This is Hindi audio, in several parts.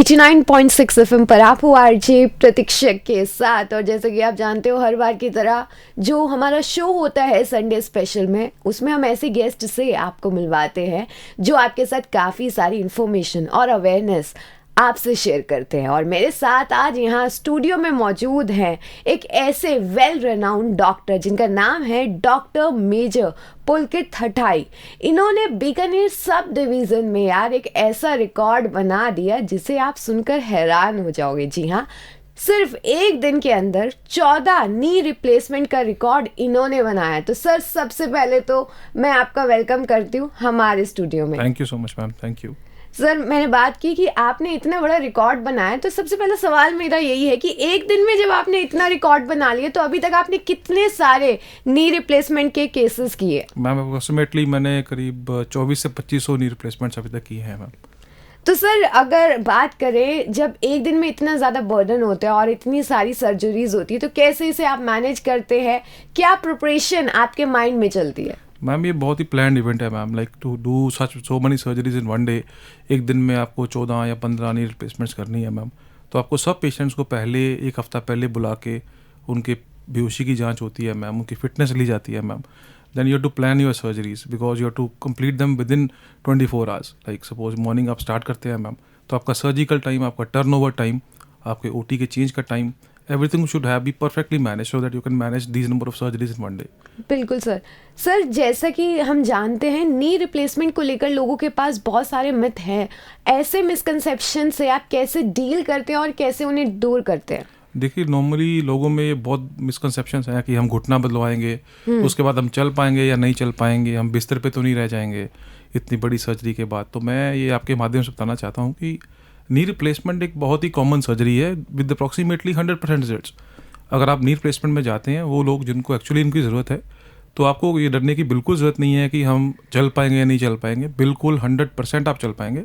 89.6 एफएम पर आप हो आरजे प्रतीक्षा के साथ। और जैसे कि आप जानते हो, हर बार की तरह जो हमारा शो होता है संडे स्पेशल में, उसमें हम ऐसे गेस्ट से आपको मिलवाते हैं जो आपके साथ काफ़ी सारी इन्फॉर्मेशन और अवेयरनेस आपसे शेयर करते हैं। और मेरे साथ आज यहाँ स्टूडियो में मौजूद हैं एक ऐसे वेल रेनाउंड डॉक्टर जिनका नाम है डॉक्टर मेजर पुलकित हटाई। इन्होंने बीकानेर सब डिवीज़न में यार एक ऐसा रिकॉर्ड बना दिया जिसे आप सुनकर हैरान हो जाओगे। जी हाँ, सिर्फ एक दिन के अंदर 14 नी रिप्लेसमेंट का रिकॉर्ड इन्होंने बनाया। तो सर, सबसे पहले तो मैं आपका वेलकम करती हूँ हमारे स्टूडियो में। Thank you so much ma'am, thank you. Sir, मैंने बात की कि आपने इतना बड़ा रिकॉर्ड बनाया, तो सबसे पहला सवाल मेरा यही है कि एक दिन में जब आपने इतना रिकॉर्ड बना लिया तो अभी तक आपने कितने सारे नी रिप्लेसमेंट के केसेस किए? मैम अप्रोक्सीमेटली मैंने करीब 24 से 2500 नी रिप्लेसमेंट्स अभी तक किए हैं मैम। तो सर, अगर बात करें, जब एक दिन में इतना ज़्यादा बर्डन होता है और इतनी सारी सर्जरीज होती है, तो कैसे इसे आप मैनेज करते हैं? क्या प्रिपरेशन आपके माइंड में चलती है? मैम ये बहुत ही प्लान्ड इवेंट है ma'am, like to do such so many surgeries in one day. एक दिन में आपको 14 या 15 नी रिप्लेसमेंट्स करनी है मैम। तो आपको सब पेशेंट्स को पहले एक हफ्ता पहले बुला के उनके बेहोशी की जांच होती है मैम, उनकी फिटनेस ली जाती है ma'am. Then you have to plan your surgeries because you have to complete them within 24 hours. Like suppose morning आप स्टार्ट करते हैं मैम, तो आपका सर्जिकल टाइम, आपका टर्नओवर टाइम, आपके ओटी के चेंज का time, everything should have be perfectly managed so that you can manage these number of surgeries in one day. बिल्कुल सर। सर, जैसा कि हम जानते हैं, नी रिप्लेसमेंट को लेकर लोगों के पास बहुत सारे मिथ हैं। ऐसे मिसकंसेप्शन से आप कैसे डील करते हैं और कैसे उन्हें दूर करते हैं? देखिए, नॉर्मली लोगों में बहुत मिसकंसेप्शंस हैं कि हम घुटना बदलवाएंगे, उसके बाद हम चल पाएंगे या नहीं चल पाएंगे, हम बिस्तर पे तो नहीं रह जाएंगे इतनी बड़ी सर्जरी के बाद। तो मैं ये आपके माध्यम से बताना चाहता हूँ कि नी रिप्लेसमेंट एक बहुत ही कॉमन सर्जरी है विद अप्रॉक्सीमेटली 100% रिजल्ट्स। अगर आप नी रिप्लेसमेंट में जाते हैं, वो लोग जिनको एक्चुअली इनकी ज़रूरत है, तो आपको ये डरने की बिल्कुल ज़रूरत नहीं है कि हम चल पाएंगे या नहीं चल पाएंगे। बिल्कुल 100% आप चल पाएंगे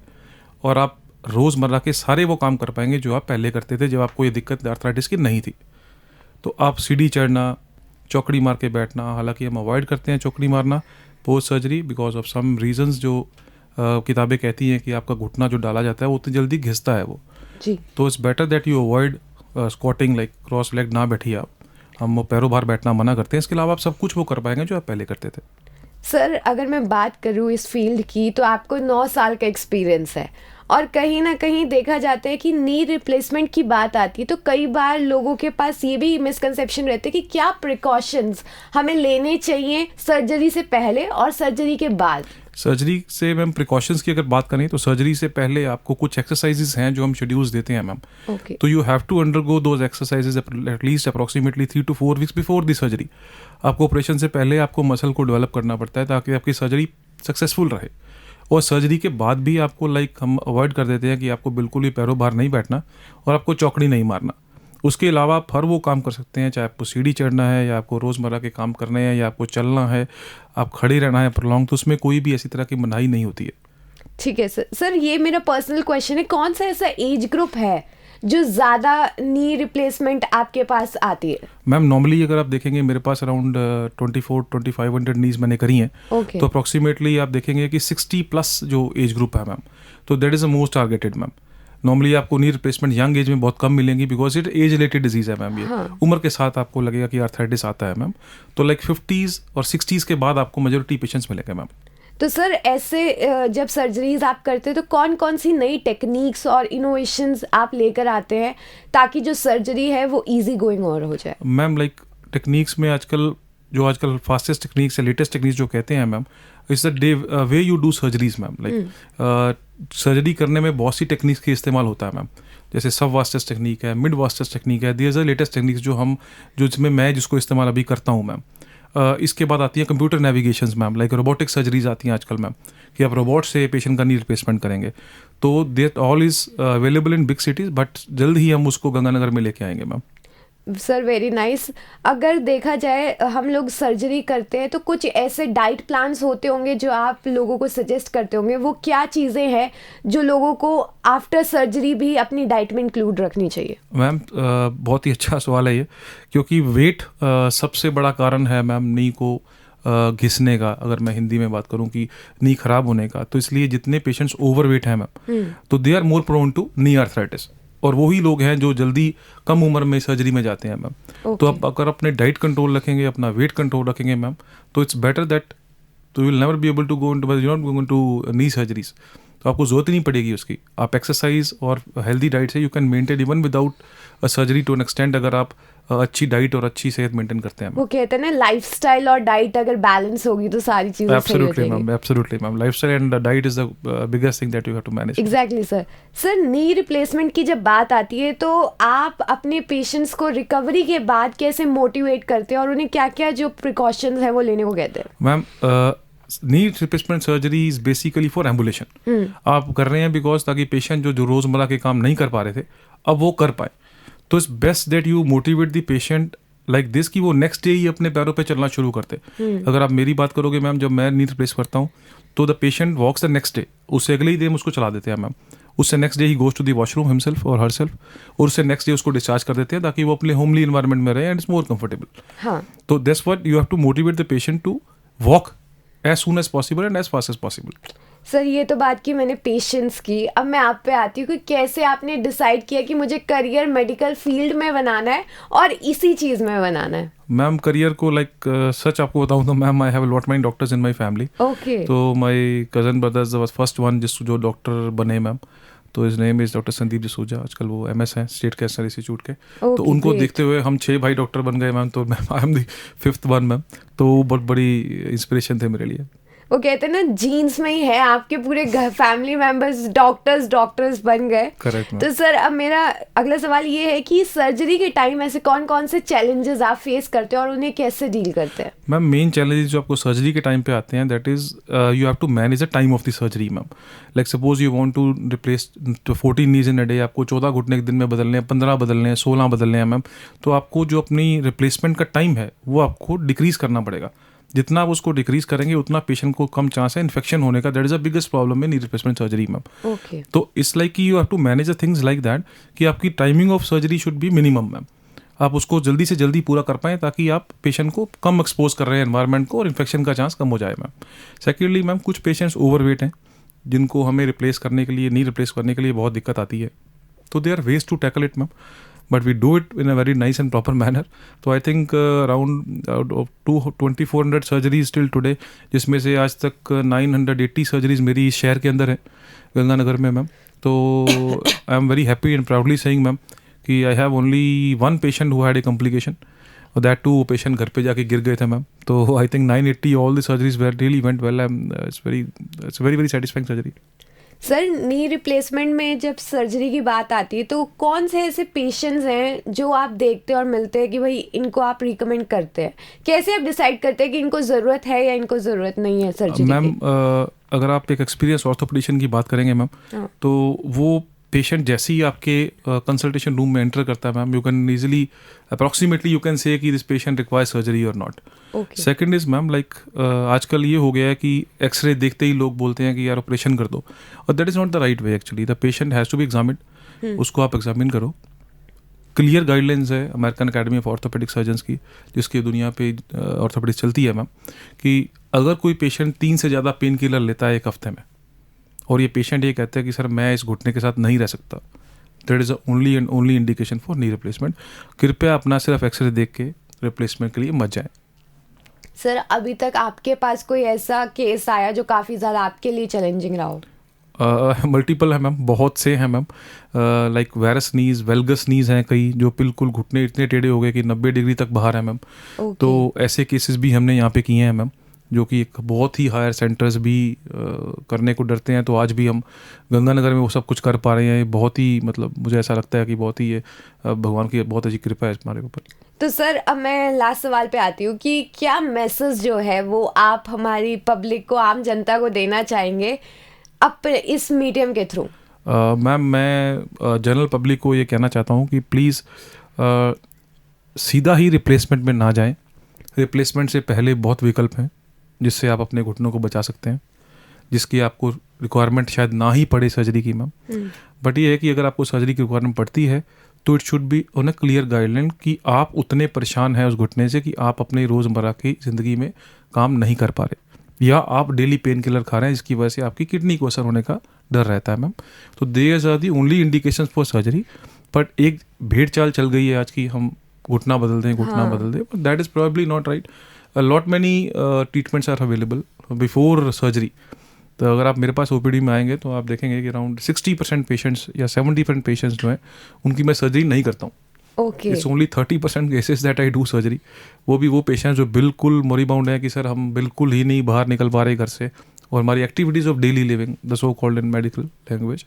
और आप रोज़मर्रा के सारे वो काम कर पाएंगे जो आप पहले करते थे जब आपको ये दिक्कत आर्थराइटिस की नहीं थी। तो आप सीढ़ी चढ़ना, चौकड़ी मार के बैठना, हालांकि हम अवॉइड करते हैं चौकड़ी मारना post surgery because of some reasons. जो किताबें कहती हैं कि आपका घुटना जो डाला जाता है वो उतनी जल्दी घिसता है वो जी। तो it's better that you avoid squatting, like cross leg ना बैठिए आप। हम वो पैरों बाहर बैठना मना करते हैं। इसके अलावा आप सब कुछ वो कर पाएंगे जो आप पहले करते थे। सर, अगर मैं बात करूँ इस फील्ड की, तो आपको 9 साल का एक्सपीरियंस है और कहीं ना कहीं देखा जाता है कि नी रिप्लेसमेंट की बात आती है तो कई बार लोगों के पास ये भी मिसकंसेप्शन रहते हैं कि क्या प्रिकॉशंस हमें लेने चाहिए सर्जरी से पहले और सर्जरी के बाद। सर्जरी से मैम प्रिकॉशंस की अगर बात करें तो सर्जरी से पहले आपको कुछ एक्सरसाइजेज हैं जो हम शेड्यूल्स देते हैं मैम। Okay. तो you have to undergo those exercises at least approximately 3 to 4 weeks before the surgery. आपको ऑपरेशन से पहले आपको मसल को डेवलप करना पड़ता है ताकि आपकी सर्जरी सक्सेसफुल रहे। और सर्जरी के बाद भी आपको हम अवॉइड कर देते हैं कि आपको बिल्कुल भी पैरों बाहर नहीं बैठना और आपको चौकड़ी नहीं मारना। उसके अलावा आप हर वो काम कर सकते हैं, चाहे आपको सीढ़ी चढ़ना है या आपको रोज़मर्रा के काम करने हैं या आपको चलना है, आप खड़े रहना है प्रॉन्ग, तो उसमें कोई भी ऐसी तरह की मनाही नहीं होती है। ठीक है सर। सर, ये मेरा पर्सनल क्वेश्चन है, कौन सा ऐसा एज ग्रुप है जो ज़्यादा नी रिप्लेसमेंट आपके पास आती है? मैम नॉर्मली अगर आप देखेंगे मेरे पास अराउंड 24-2500 नीज मैंने करी हैं। तो अप्रॉक्सीमेटली आप देखेंगे कि 60+ जो एज ग्रुप है मैम, तो that is the most targeted ma'am. Normally आपको नी रिप्लेसमेंट यंग एज में बहुत कम मिलेंगी because it age related disease है मैम। ये उम्र के साथ आपको लगेगा कि आर्थराइटिस आता है मैम। तो लाइक 50s और 60s के बाद आपको मेजॉरिटी पेशेंट्स मिलेंगे मैम। तो सर, ऐसे जब सर्जरीज आप करते हैं तो कौन कौन सी नई टेक्निक्स और इनोवेशंस आप लेकर आते हैं ताकि जो सर्जरी है वो इजी गोइंग और हो जाए? मैम लाइक टेक्निक्स में आजकल फास्टेस्ट टेक्निक्स या लेटेस्ट टेक्निक्स जो कहते हैं ma'am, it's the way you do surgeries ma'am. Like surgery करने में बहुत सी टेक्निक्स के इस्तेमाल होता है मैम, जैसे सब वास्टेस्ट टेक्निक है, मिड वास्टेस्ट टेक्निक है। दिस आर लेटेस्ट टेक्निक्स जिसमें मैं जिसको इस्तेमाल अभी करता हूँ मैम। इसके बाद आती है computer navigations ma'am, like robotic surgeries आती हैं आजकल मैम, कि आप रोबोट से पेशेंट का नी रिप्लेसमेंट करेंगे। तो that all is available in big cities, but जल्द ही हम उसको गंगानगर में लेके आएंगे मैम। Sir, very nice. अगर देखा जाए, हम लोग सर्जरी करते हैं तो कुछ ऐसे डाइट प्लान्स होते होंगे जो आप लोगों को सजेस्ट करते होंगे, वो क्या चीज़ें हैं जो लोगों को आफ्टर सर्जरी भी अपनी डाइट में इंक्लूड रखनी चाहिए? मैम बहुत ही अच्छा सवाल है ये, क्योंकि वेट सबसे बड़ा कारण है मैम नी को घिसने का, अगर मैं हिंदी में बात करूं कि नी खराब होने का, तो इसलिए जितने पेशेंट्स ओवरवेट हैं मैम, तो they are more prone to knee arthritis, और वही लोग हैं जो जल्दी कम उम्र में सर्जरी में जाते हैं मैम। तो आप अगर अपने डाइट कंट्रोल रखेंगे, अपना वेट कंट्रोल रखेंगे मैम, तो इट्स बेटर दैट तो will never be able to go into knee surgeries. तो आपको जरूरत ही नहीं पड़ेगी उसकी। आप एक्सरसाइज और हेल्दी डाइट से you can maintain even without a surgery to an extent, अगर आप अच्छी डाइट और अच्छी सेहत मेंटेन करते हैं। वो कहते हैं ना, लाइफस्टाइल और डाइट अगर बैलेंस होगी तो सारी चीजें सही हो जाएंगी। Absolutely ma'am, lifestyle and diet is the biggest thing that you have to manage. Exactly sir. Sir, knee replacement की जब बात आती है तो आप अपने पेशेंट्स को रिकवरी के बाद कैसे मोटिवेट करते हैं और उन्हें क्या क्या जो प्रिकॉशंस हैं वो लेने को कहते हैं? Ma'am, knee replacement surgery is basically for ambulation. आप कर रहे हैं बिकॉज ताकि पेशेंट जो रोजमर्रा के काम नहीं कर पा रहे थे अब वो कर पाए। तो it's best that you motivate the patient like this कि वो नेक्स्ट डे ही अपने पैरों पे चलना शुरू करते। अगर आप मेरी बात करोगे मैम, जब मैं नी रिप्लेस करता हूँ तो the patient walks the next day, उससे अगले ही दिन उसको चला देते हैं मैम। उससे नेक्स्ट डे ही goes to the washroom himself और हरसेल्फ, और उससे नेक्स्ट डे उसको डिस्चार्ज कर देते हैं ताकि वो अपने होमली इन्वायरमेंट में रहे एंड इट्स मोर कंफर्टेबल। तो that's what you have to motivate the patient to walk as soon as possible and as fast as possible. Sir, ये तो बात की मैंने पेशेंट्स की। अब मैं आप पे आती हूँ कि कैसे आपने डिसाइड किया कि मुझे करियर मेडिकल फील्ड में बनाना है और इसी चीज़ में बनाना है? मैम, करियर को सच आपको बताऊँ तो ma'am, I have lot my doctors in my family. Okay. तो my cousin brothers was first one जो डॉक्टर बने मैम। तो his name is doctor Sandeep Jasuja, आजकल वो MS हैं स्टेट कैंसर इंस्टीट्यूट के। तो उनको देखते हुए हम 6 भाई डॉक्टर बन गए मैम। तो ma'am, I am the 5th one ma'am. तो वो बहुत बड़ी इंस्पिरेशन थे मेरे लिए। वो कहते हैं ना, जीन्स में ही है, आपके पूरे घर फैमिली मेंबर्स डॉक्टर्स बन गए। करेक्ट। तो सर, अब मेरा अगला सवाल ये है कि सर्जरी के टाइम ऐसे कौन कौन से चैलेंजेस आप फेस करते हैं और उन्हें कैसे डील करते हैं? मैम, मेन चैलेंजेस जो आपको सर्जरी के टाइम पे आते हैं, that is you have to manage the time of the surgery ma'am. Like suppose you want to replace 14 knees in a day, आपको 14 घुटने एक दिन में बदलने हैं, 15 बदलने हैं, 16 बदलने हैं मैम। तो आपको जो अपनी रिप्लेसमेंट का टाइम है वो आपको डिक्रीज करना पड़ेगा। जितना आप उसको डिक्रीज करेंगे उतना पेशेंट को कम चांस है इन्फेक्शन होने का। That is a biggest problem in knee replacement surgery ma'am. तो इट्स लाइक कि you have to manage the things like that कि आपकी timing of surgery should be minimum ma'am. आप उसको जल्दी से जल्दी पूरा कर पाएँ ताकि आप पेशेंट को कम एक्सपोज कर रहे हैं एनवायरनमेंट को और इन्फेक्शन का चांस कम हो जाए मैम। सेकेंडली मैम, कुछ पेशेंट्स ओवरवेट हैं जिनको हमें रिप्लेस करने के लिए, नी रिप्लेस करने के लिए बहुत दिक्कत आती है। तो they are ways to tackle it ma'am, but we do it in a very nice and proper manner. So I think around 2400 surgeries till today, जिसमें से आज तक 980 surgeries मेरी इस शहर के अंदर है, गंगानगर में मैम। तो I am very happy and proudly saying ma'am कि I have only one patient who had a complication, और that too patient घर पे जाके गिर गए थे मैम। तो I think 980 all the surgeries were really went well. It's very very satisfying surgery. Sir, knee replacement में जब सर्जरी की बात आती है तो कौन से ऐसे पेशेंट्स हैं जो आप देखते हैं और मिलते हैं कि भाई इनको आप रिकमेंड करते हैं? कैसे आप डिसाइड करते हैं कि इनको ज़रूरत है या इनको ज़रूरत नहीं है सर्जरी की? मैम, अगर आप एक एक्सपीरियंस ऑर्थोपेडिशियन की बात करेंगे मैम, तो वो पेशेंट जैसे ही आपके कंसल्टेशन रूम में एंटर करता है ma'am, you can easily approximately you can say कि दिस पेशेंट रिक्वायर सर्जरी और not. Second is ma'am, like आजकल ये हो गया है कि एक्सरे देखते ही लोग बोलते हैं कि यार ऑपरेशन कर दो, और that is not the right way actually. The patient has to be examined, उसको आप एग्जामिन करो। क्लियर गाइडलाइंस है American Academy of Orthopaedic Surgeons की, जिसकी दुनिया पे ऑर्थोपेडिक्स चलती है मैम, कि अगर कोई पेशेंट 3 से ज़्यादा पेन किलर लेता है एक हफ्ते में, और ये पेशेंट ये कहता है कि सर मैं इस घुटने के साथ नहीं रह सकता, that is only and only indication for knee replacement. कृपया अपना सिर्फ एक्सरे देख के रिप्लेसमेंट के लिए मत जाएं। सर, अभी तक आपके पास कोई ऐसा केस आया जो काफ़ी ज़्यादा आपके लिए चैलेंजिंग रहा हो? मल्टीपल है मैम, बहुत से हैं मैम। लाइक वेरस नीज, वेल्गस नीज हैं कई, जो बिल्कुल घुटने इतने टेढ़े हो गए कि 90 डिग्री तक बाहर है मैम। तो ऐसे केसेस भी हमने यहाँ पे किए हैं मैम, जो कि एक बहुत ही हायर सेंटर्स भी करने को डरते हैं। तो आज भी हम गंगानगर में वो सब कुछ कर पा रहे हैं। बहुत ही मतलब मुझे ऐसा लगता है कि बहुत ही ये भगवान की बहुत अच्छी कृपा है हमारे ऊपर। तो सर, अब मैं लास्ट सवाल पे आती हूँ कि क्या मैसेज जो है वो आप हमारी पब्लिक को, आम जनता को देना चाहेंगे अब इस मीडियम के थ्रू? मैम, मैं जनरल पब्लिक को ये कहना चाहता हूँ कि प्लीज़ सीधा ही रिप्लेसमेंट में ना जाएं। रिप्लेसमेंट से पहले बहुत विकल्प हैं जिससे आप अपने घुटनों को बचा सकते हैं, जिसकी आपको रिक्वायरमेंट शायद ना ही पड़े सर्जरी की मैम। बट ये है कि अगर आपको सर्जरी की रिक्वायरमेंट पड़ती है तो it should be on a clear guideline कि आप उतने परेशान हैं उस घुटने से कि आप अपने रोज़मर्रा की ज़िंदगी में काम नहीं कर पा रहे, या आप डेली पेन किलर खा रहे हैं जिसकी वजह से आपकी किडनी को असर होने का डर रहता है मैम। तो there are the only indications for surgery. But एक भेड़ चाल चल गई है आज की, हम घुटना बदल दें, घुटना बदल दें, that is probably not right. Lot many treatments are available before surgery. तो अगर आप मेरे पास ओपीडी में आएंगे तो आप देखेंगे कि अराउंड 60% पेशेंट्स या 70% पेशेंट्स जो हैं उनकी मैं सर्जरी नहीं करता हूँ। Okay, it's only 30% cases that I do surgery. वो भी वो पेशेंट जो बिल्कुल मोरीबाउंड है कि सर हम बिल्कुल ही नहीं बाहर निकल पा रहे घर से, और हमारी activities of daily living, the so called in medical language,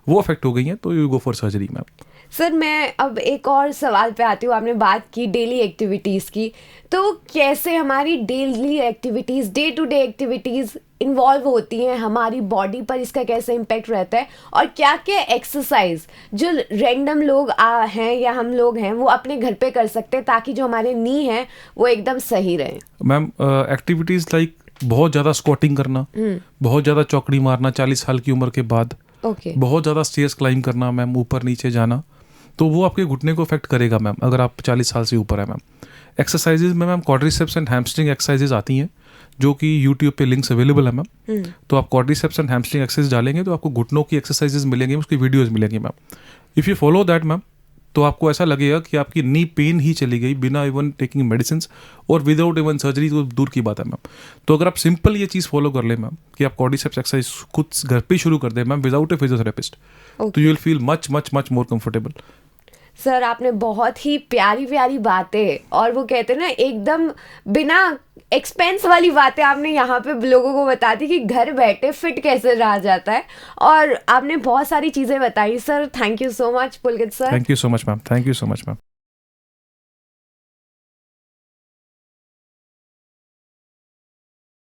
वो अफेक्ट हो गई हैं, तो you go for surgery ma'am. Sir मैं अब एक और सवाल पे आती हूँ। आपने बात की डेली एक्टिविटीज़ की, तो कैसे हमारी daily activities, day to day activities involve होती हैं हमारी बॉडी पर, इसका कैसे इम्पेक्ट रहता है, और क्या क्या एक्सरसाइज जो रैंडम लोग हैं या हम लोग हैं वो अपने घर पे कर सकते हैं ताकि जो हमारे नी है वो एकदम सही रहे? मैम एक्टिविटीज़ लाइक बहुत ज़्यादा स्क्वाटिंग करना, बहुत ज़्यादा चौकड़ी मारना 40 साल की उम्र के बाद, ओके, बहुत ज़्यादा स्टेयर्स क्लाइंब करना मैम, ऊपर नीचे जाना, तो वो आपके घुटने को अफेक्ट करेगा मैम अगर आप 40 साल से ऊपर है मैम। एक्सरसाइजेज में ma'am quadriceps and hamstring exercises आती हैं जो कि यूट्यूब पे लिंक्स अवेलेबल है मैम। तो आप क्वाड्रिसेप्स एंड हैमस्ट्रिंग एक्सरसाइज डालेंगे तो आपको घुटनों की एक्सरसाइजेज मिलेंगी, उसकी वीडियोज मिलेंगी ma'am. If you follow that ma'am, तो आपको ऐसा लगेगा कि आपकी नी पेन ही चली गई बिना इवन टेकिंग मेडिसिन और विदाउट इवन सर्जरी, तो दूर की बात है मैम। तो अगर आप सिंपल ये चीज़ फॉलो कर लें मैम कि आप क्वाड्रिसेप्स एक्सरसाइज खुद घर पे शुरू कर दें मैम विदाउट ए फिजियोथेरेपिस्ट, तो you will feel much much much more comfortable. Sir आपने बहुत ही प्यारी प्यारी बातें, और वो कहते हैं ना एकदम बिना एक्सपेंस वाली बातें आपने यहाँ पे लोगों को बता दी कि घर बैठे फिट कैसे रहा जाता है, और आपने बहुत सारी चीज़ें बताई। Sir thank you so much Pulkit sir. Thank you so much ma'am, thank you so much ma'am.